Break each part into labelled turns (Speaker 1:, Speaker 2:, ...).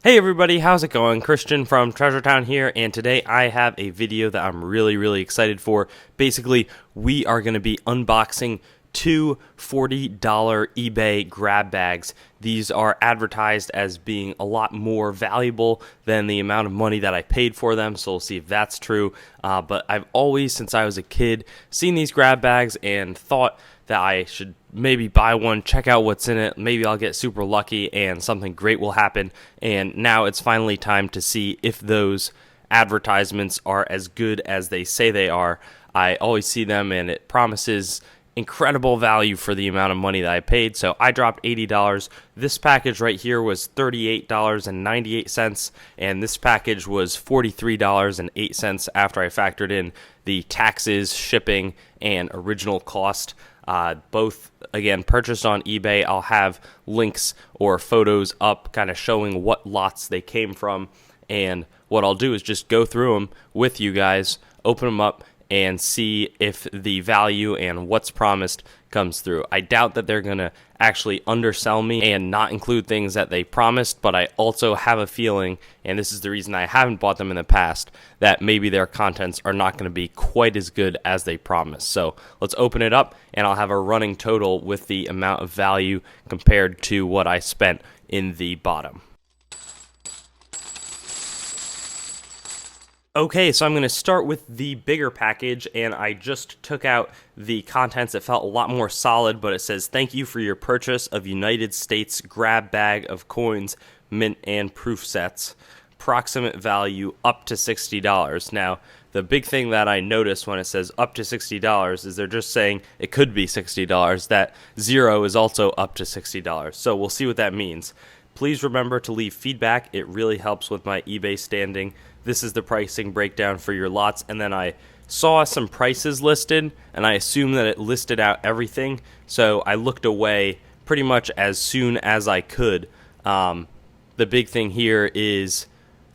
Speaker 1: Hey everybody, how's it going? Christian from Treasure Town here, and today I have a video that I'm really excited for. Basically, we are going to be unboxing two $40 eBay grab bags. These are advertised as being a lot more valuable than the amount of money that I paid for them, so we'll see if that's true. But I've always, since I was a kid, seen these grab bags and thought that I should maybe buy one, check out what's in it. Maybe I'll get super lucky and something great will happen. And now it's finally time to see if those advertisements are as good as they say they are. I always see them and it promises incredible value for the amount of money that I paid. So I dropped $80. This package right here was $38.98, and this package was $43.08 after I factored in the taxes, shipping, and original cost. Both, again, purchased on eBay. I'll have links or photos up kind of showing what lots they came from, and what I'll do is just go through them with you guys, open them up, and see if the value and what's promised comes through. I doubt that they're going to actually undersell me and not include things that they promised, but I also have a feeling, and this is the reason I haven't bought them in the past, that maybe their contents are not going to be quite as good as they promised. So let's open it up, and I'll have a running total with the amount of value compared to what I spent in the bottom. Okay, so I'm going to start with the bigger package, and I just took out the contents that felt a lot more solid, but it says, "Thank you for your purchase of United States grab bag of coins, mint, and proof sets. Approximate value up to $60. Now, the big thing that I noticed when it says up to $60 is they're just saying it could be $60. That zero is also up to $60. So we'll see what that means. Please remember to leave feedback. It really helps with my eBay standing. This is the pricing breakdown for your lots, and then I saw some prices listed, and I assumed that it listed out everything, so I looked away pretty much as soon as I could. The big thing here is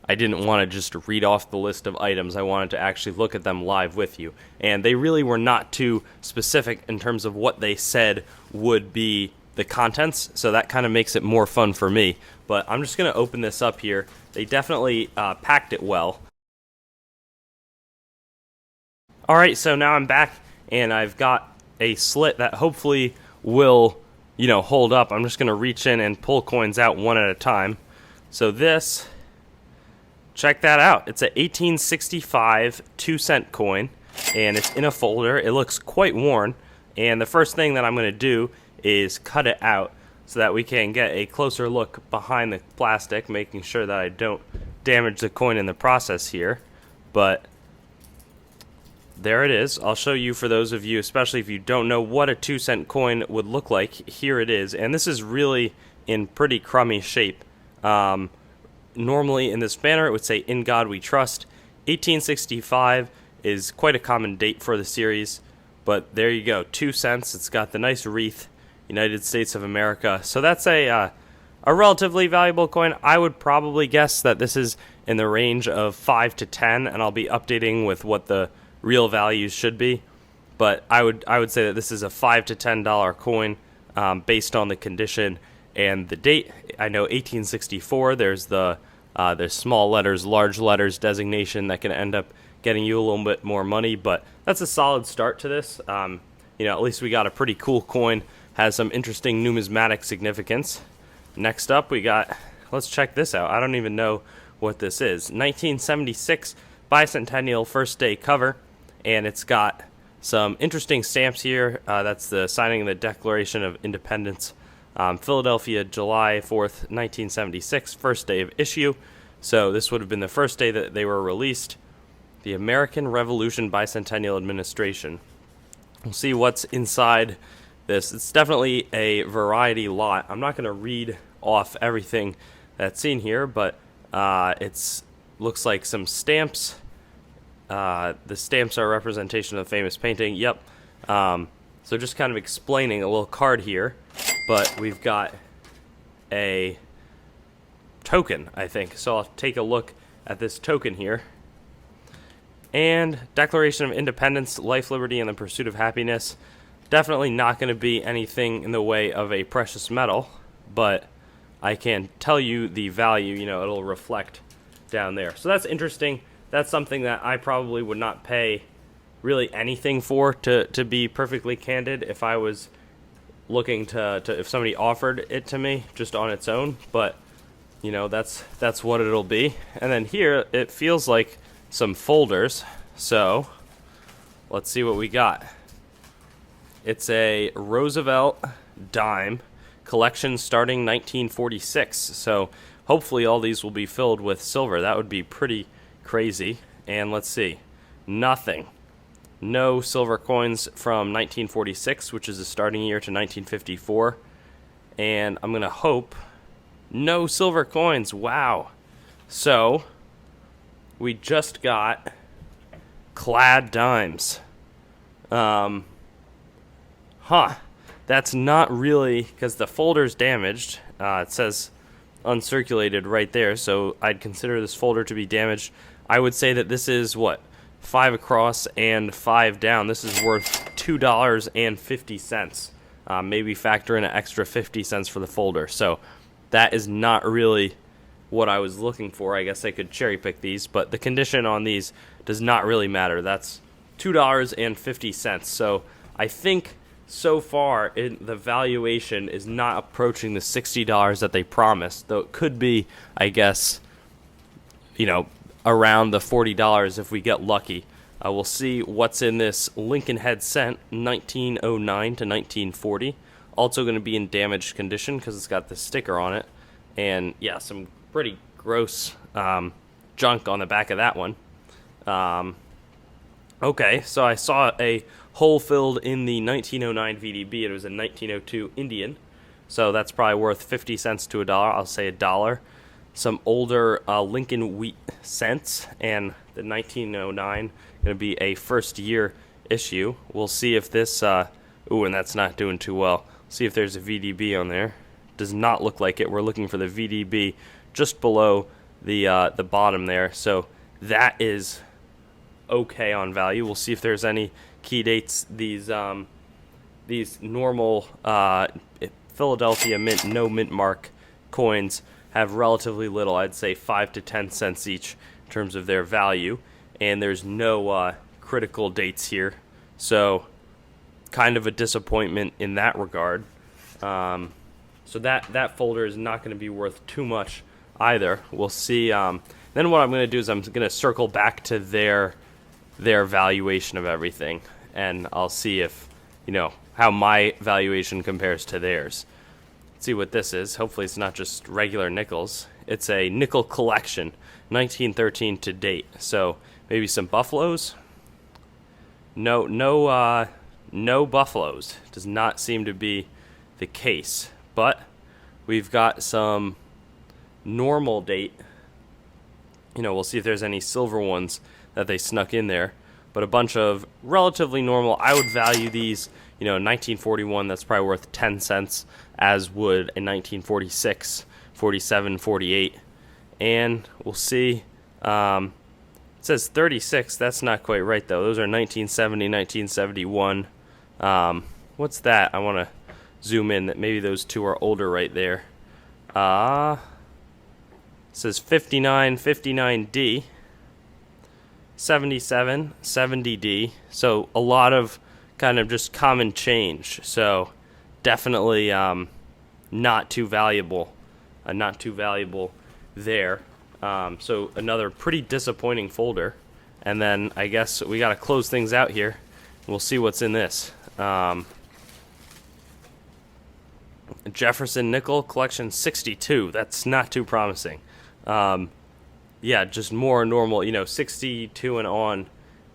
Speaker 1: I didn't want to just read off the list of items. I wanted to actually look at them live with you, and they really were not too specific in terms of what they said would be the contents, so that kind of makes it more fun for me. But I'm just going to open this up here. They definitely packed it well. Alright, so now I'm back, and I've got a slit that hopefully will, hold up. I'm just going to reach in and pull coins out one at a time. So this, check that out. It's an 1865 2-cent coin, and it's in a folder. It looks quite worn, and the first thing that I'm going to do is cut it out so that we can get a closer look behind the plastic, making sure that I don't damage the coin in the process here. But there it is. I'll show you, for those of you, especially if you don't know what a 2-cent coin would look like. Here it is, and this is really in pretty crummy shape. Normally in this banner it would say "In God We Trust." 1865 is quite a common date for the series, but there you go, 2 cents. It's got the nice wreath, United States of America. So that's a relatively valuable coin. I would probably guess that this is in the range of 5 to 10, and I'll be updating with what the real values should be. But I would say that this is a $5 to $10 coin based on the condition and the date. I know 1864. There's there's small letters, large letters designation that can end up getting you a little bit more money, but that's a solid start to this. At least we got a pretty cool coin. Has some interesting numismatic significance. Next up, we got, let's check this out. I don't even know what this is. 1976 bicentennial first day cover, and it's got some interesting stamps here. That's the signing of the Declaration of Independence. Philadelphia, July 4th, 1976, first day of issue. So this would have been the first day that they were released. The American Revolution Bicentennial Administration. We'll see what's inside this. It's definitely a variety lot. I'm not going to read off everything that's in here, but it looks like some stamps. The stamps are a representation of the famous painting. Yep. So just kind of explaining a little card here, but we've got a token, I think. So I'll take a look at this token here. And Declaration of Independence, life, liberty, and the pursuit of happiness. Definitely not going to be anything in the way of a precious metal, but I can tell you the value, it'll reflect down there. So that's interesting. That's something that I probably would not pay really anything for, to be perfectly candid, if I was looking to if somebody offered it to me just on its own. But that's what it'll be. And then here it feels like some folders, so let's see what we got. It's a Roosevelt dime collection starting 1946, so hopefully all these will be filled with silver. That would be pretty crazy. And let's see, no silver coins from 1946, which is the starting year, to 1954. And I'm gonna hope no silver coins. Wow. So we just got clad dimes. That's not really, because the folder's damaged. It says uncirculated right there, so I'd consider this folder to be damaged. I would say that this is, 5 across and 5 down. This is worth $2.50. Maybe factor in an extra 50 cents for the folder. So that is not really what I was looking for. I guess I could cherry pick these, but the condition on these does not really matter. That's $2.50. So I think so far the valuation is not approaching the $60 that they promised, though it could be, I guess, around the $40 if we get lucky. We'll see what's in this Lincoln head cent, 1909 to 1940. Also going to be in damaged condition because it's got the sticker on it. And yeah, some pretty gross junk on the back of that one. Okay, so I saw a hole filled in the 1909 VDB. It was a 1902 Indian. So that's probably worth 50 cents to $1. I'll say $1. Some older Lincoln wheat cents, and the 1909 going to be a first year issue. We'll see if this and that's not doing too well. See if there's a VDB on there. Does not look like it. We're looking for the VDB just below the bottom there. So that is okay on value. We'll see if there's any key dates. These normal Philadelphia mint, no mint mark coins have relatively little. I'd say 5 to 10 cents each in terms of their value, and there's no critical dates here, so kind of a disappointment in that regard. So that folder is not going to be worth too much either. We'll see. Then what I'm going to do is I'm going to circle back to their valuation of everything, and I'll see if how my valuation compares to theirs. Let's see what this is. Hopefully it's not just regular nickels. It's a nickel collection, 1913 to date. So maybe some buffaloes. No buffaloes. Does not seem to be the case. But we've got some normal date. We'll see if there's any silver ones that they snuck in there. But a bunch of relatively normal. I would value these, 1941, that's probably worth 10 cents, as would a 1946, 47, 48. And we'll see. It says 36. That's not quite right, though. Those are 1970, 1971. What's that? I want to zoom in. That maybe those two are older right there. It says 59, 59D. 77, 70D. So a lot of kind of just common change. So definitely not too valuable. Not too valuable there. So another pretty disappointing folder. And then I guess we got to close things out here. We'll see what's in this. Jefferson Nickel Collection 62. That's not too promising. Yeah, just more normal, 62 and on,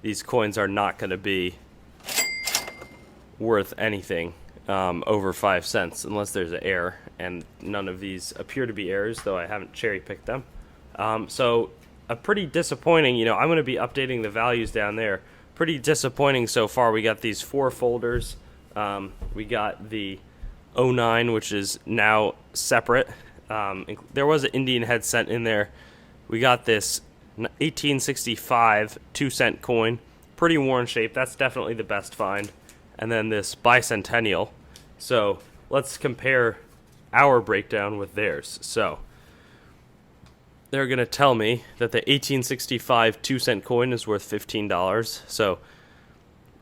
Speaker 1: these coins are not going to be worth anything over 5 cents unless there's an error, and none of these appear to be errors, though I haven't cherry-picked them. So a pretty disappointing, I'm going to be updating the values down there. Pretty disappointing so far. We got these 4 folders. We got the 09, which is now separate. There was an Indian head cent in there. We got this 1865 2-cent coin, pretty worn shape. That's definitely the best find. And then this bicentennial. So let's compare our breakdown with theirs. So they're going to tell me that the 1865 2-cent coin is worth $15. So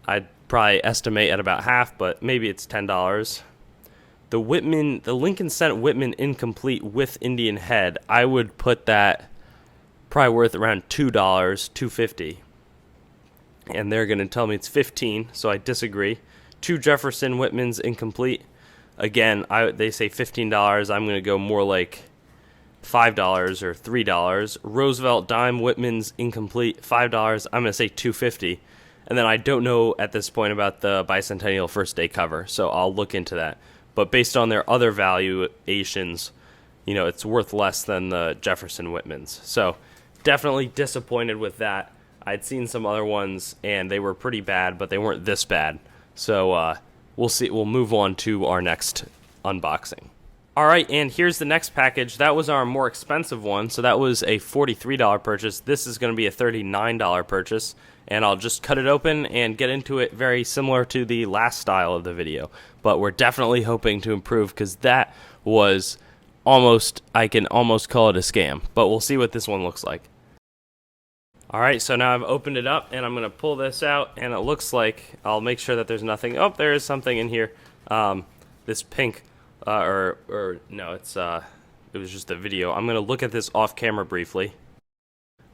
Speaker 1: I'd probably estimate at about half, but maybe it's $10. The Lincoln Cent Whitman incomplete with Indian head, I would put that probably worth around $2, $2.50. And they're going to tell me it's 15, so I disagree. 2 Jefferson Whitmans incomplete. Again, they say $15. I'm going to go more like $5 or $3. Roosevelt Dime Whitmans incomplete, $5. I'm going to say $2.50. And then I don't know at this point about the Bicentennial First Day cover, so I'll look into that. But based on their other valuations, it's worth less than the Jefferson Whitmans. So definitely disappointed with that. I'd seen some other ones, and they were pretty bad, but they weren't this bad. So we'll see. We'll move on to our next unboxing. All right, and here's the next package. That was our more expensive one, so that was a $43 purchase. This is going to be a $39 purchase, and I'll just cut it open and get into it very similar to the last style of the video. But we're definitely hoping to improve because that was I can almost call it a scam. But we'll see what this one looks like. All right, so now I've opened it up, and I'm going to pull this out, and it looks like I'll make sure that there's nothing. Oh, there is something in here. This pink, no, it was just a video. I'm going to look at this off camera briefly.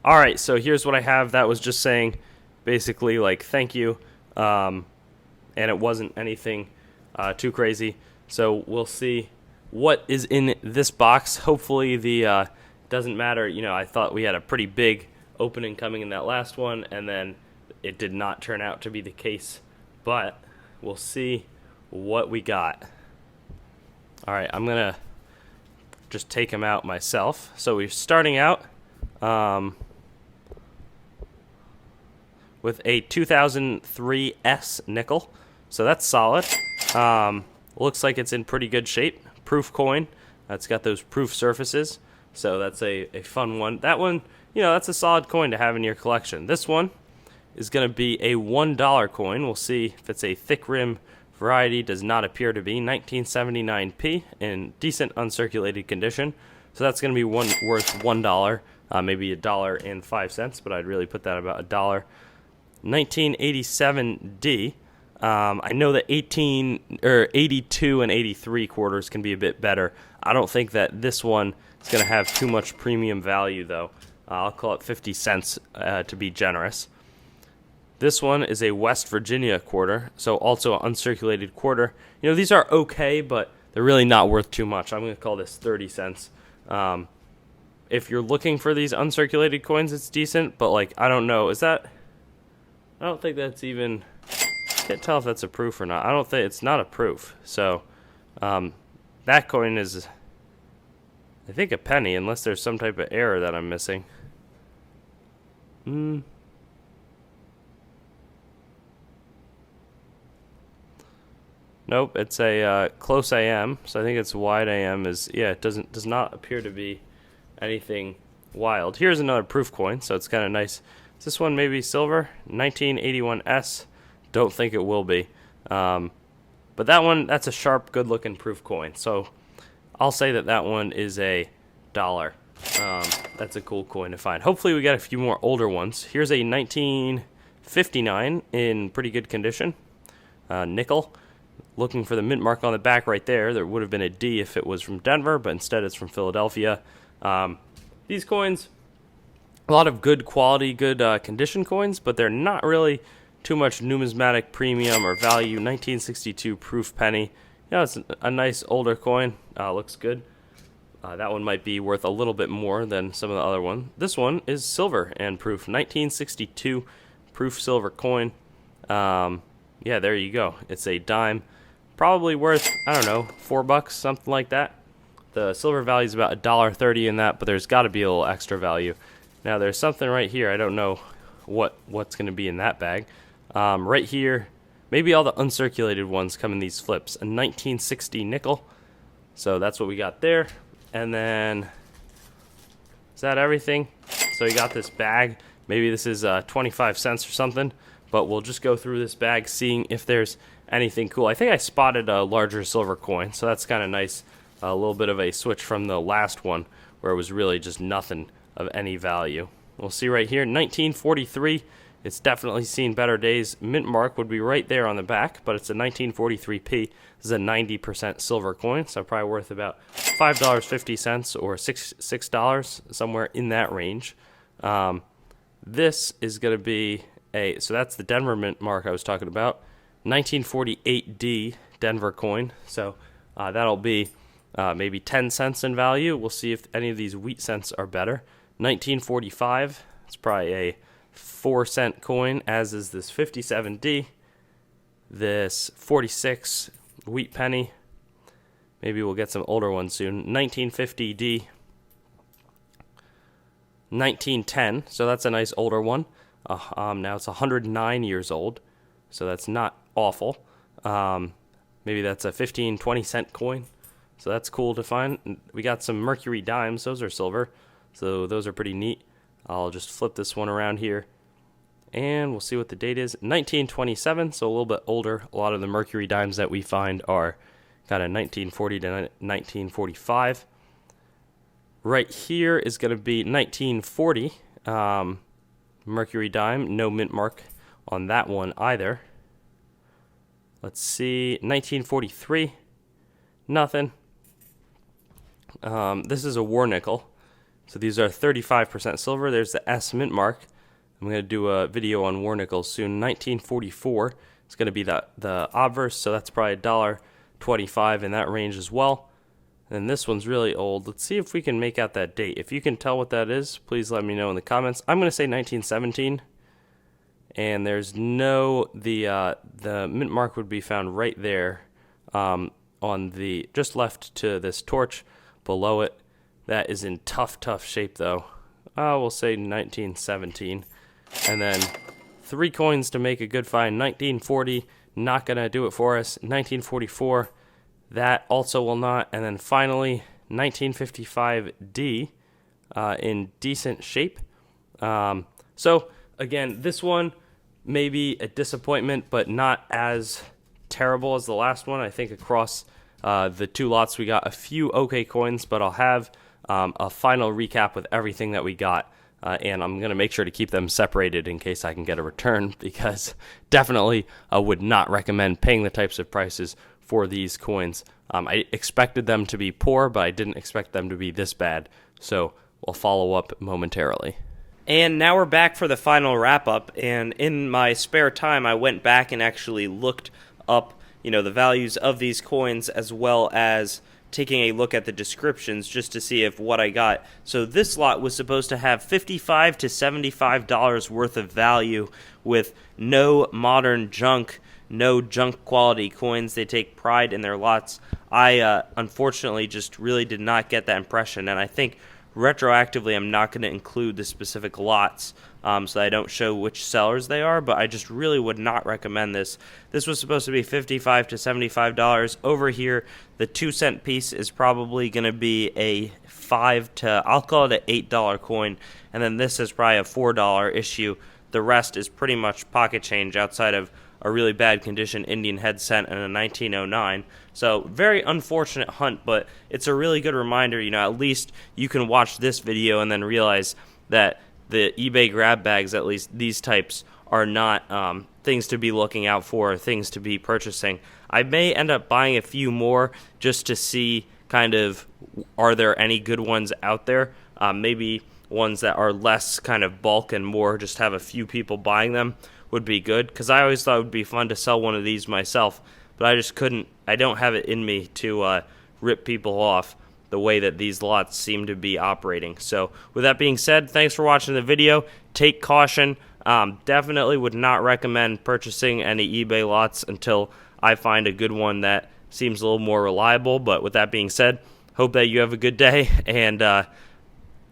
Speaker 1: All right, so here's what I have. That was just saying basically like thank you, and it wasn't anything too crazy. So we'll see what is in this box. Hopefully the doesn't matter. I thought we had a pretty big opening coming in that last one, and then it did not turn out to be the case, but we'll see what we got. All right, I'm gonna just take them out myself. So we're starting out with a 2003 S nickel, so that's solid. Looks like it's in pretty good shape. Proof coin. It's got those proof surfaces, so that's a fun one. That one, that's a solid coin to have in your collection. This one is going to be a $1 coin. We'll see if it's a thick rim variety. Does not appear to be. 1979p in decent uncirculated condition. So that's going to be worth $1, maybe $1.05, but I'd really put that about $1. 1987D. I know that 82 and 83 quarters can be a bit better. I don't think that this one is going to have too much premium value, though. I'll call it 50 cents to be generous. This one is a West Virginia quarter, so also an uncirculated quarter. These are okay, but they're really not worth too much. I'm going to call this 30 cents. If you're looking for these uncirculated coins, it's decent, but I don't know. I don't think that's even... Can't tell if that's a proof or not. I don't think it's not a proof. So that coin is, I think, a penny, unless there's some type of error that I'm missing. Nope, it's a close AM, so I think it's wide AM. It does not appear to be anything wild. Here's another proof coin, so it's kind of nice. Is this one maybe silver? 1981S. Don't think it will be. But that's a sharp, good-looking proof coin. So I'll say that one is a $1. That's a cool coin to find. Hopefully we got a few more older ones. Here's a 1959 in pretty good condition. Nickel. Looking for the mint mark on the back right there. There would have been a D if it was from Denver, but instead it's from Philadelphia. These coins, a lot of good quality, good condition coins, but they're not really too much numismatic premium or value. 1962 proof penny. It's a nice older coin. Looks good. That one might be worth a little bit more than some of the other ones. This one is silver and proof. 1962 proof silver coin. Yeah, there you go. It's a dime. Probably worth, I don't know, $4, something like that. The silver value is about $1.30 in that, but there's got to be a little extra value. Now, there's something right here. I don't know what's going to be in that bag. Right here, maybe all the uncirculated ones come in these flips. A 1960 nickel. So that's what we got there. And then, is that everything? So we got this bag. Maybe this is 25 cents or something. But we'll just go through this bag, seeing if there's anything cool. I think I spotted a larger silver coin, so that's kind of nice. a little bit of a switch from the last one where it was really just nothing of any value. We'll see right here, 1943. It's definitely seen better days. Mint mark would be right there on the back, but it's a 1943p. This is a 90% silver coin, so probably worth about $5.50 or $6, somewhere in that range. This is going to be so that's the Denver mint mark I was talking about, 1948D Denver coin. So that'll be maybe 10 cents in value. We'll see if any of these wheat cents are better. 1945, it's probably a 4-cent coin, as is this 57D. This 46 wheat penny. Maybe we'll get some older ones soon. 1950D. 1910, so that's a nice older one. Now it's 109 years old, so that's not awful. Maybe that's a 15, 20-cent coin, so that's cool to find. We got some Mercury dimes. Those are silver, so those are pretty neat. I'll just flip this one around here, and we'll see what the date is. 1927, so a little bit older. A lot of the Mercury dimes that we find are kind of 1940 to 1945. Right here is going to be 1940 Mercury dime. No mint mark on that one either. Let's see, 1943, nothing. This is a war nickel. So these are 35% silver. There's the S mint mark. I'm going to do a video on war nickels soon. 1944 is going to be the obverse, so that's probably $1.25 in that range as well. And this one's really old. Let's see if we can make out that date. If you can tell what that is, please let me know in the comments. I'm going to say 1917. And there's no, the mint mark would be found right there on the, just left to this torch below it. That is in tough shape though. We'll say 1917. And then 3 coins to make a good find. 1940, not going to do it for us. 1944. That also will not. And then finally, 1955D in decent shape. So, again, this one may be a disappointment, but not as terrible as the last one. I think across the 2 lots, we got a few okay coins, but I'll have a final recap with everything that we got. And I'm going to make sure to keep them separated in case I can get a return, because definitely I would not recommend paying the types of prices for these coins. I expected them to be poor, but I didn't expect them to be this bad. So we'll follow up momentarily. And now we're back for the final wrap-up. And in my spare time, I went back and actually looked up, the values of these coins, as well as taking a look at the descriptions just to see if what I got. So this lot was supposed to have $55 to $75 worth of value with no modern junk, no junk quality coins. They take pride in their lots. I unfortunately just really did not get that impression, and I think retroactively I'm not going to include the specific lots so that I don't show which sellers they are, but I just really would not recommend this. This was supposed to be $55 to $75. Over here, the 2-cent piece is probably going to be a I'll call it an $8 coin, and then this is probably a $4 issue. The rest is pretty much pocket change outside of a really bad condition Indian head cent and a 1909. So very unfortunate hunt, but it's a really good reminder, at least you can watch this video and then realize that the eBay grab bags, at least these types, are not things to be looking out for, things to be purchasing. I may end up buying a few more just to see kind of, are there any good ones out there? Maybe ones that are less kind of bulk and more just have a few people buying them would be good, because I always thought it would be fun to sell one of these myself, but I just couldn't. I don't have it in me to rip people off the way that these lots seem to be operating. So with that being said, thanks for watching the video. Take caution. Definitely would not recommend purchasing any eBay lots until I find a good one that seems a little more reliable. But with that being said, hope that you have a good day, and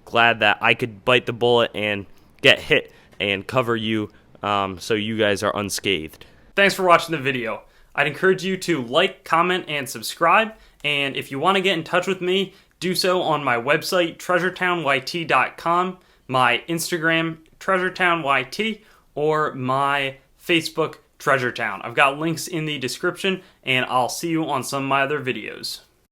Speaker 1: glad that I could bite the bullet and get hit and cover you so you guys are unscathed. Thanks for watching the video. I'd encourage you to like, comment, and subscribe. And if you want to get in touch with me, do so on my website, treasuretownYT.com, my Instagram, TreasureTownYT, or my Facebook, TreasureTown. I've got links in the description, and I'll see you on some of my other videos.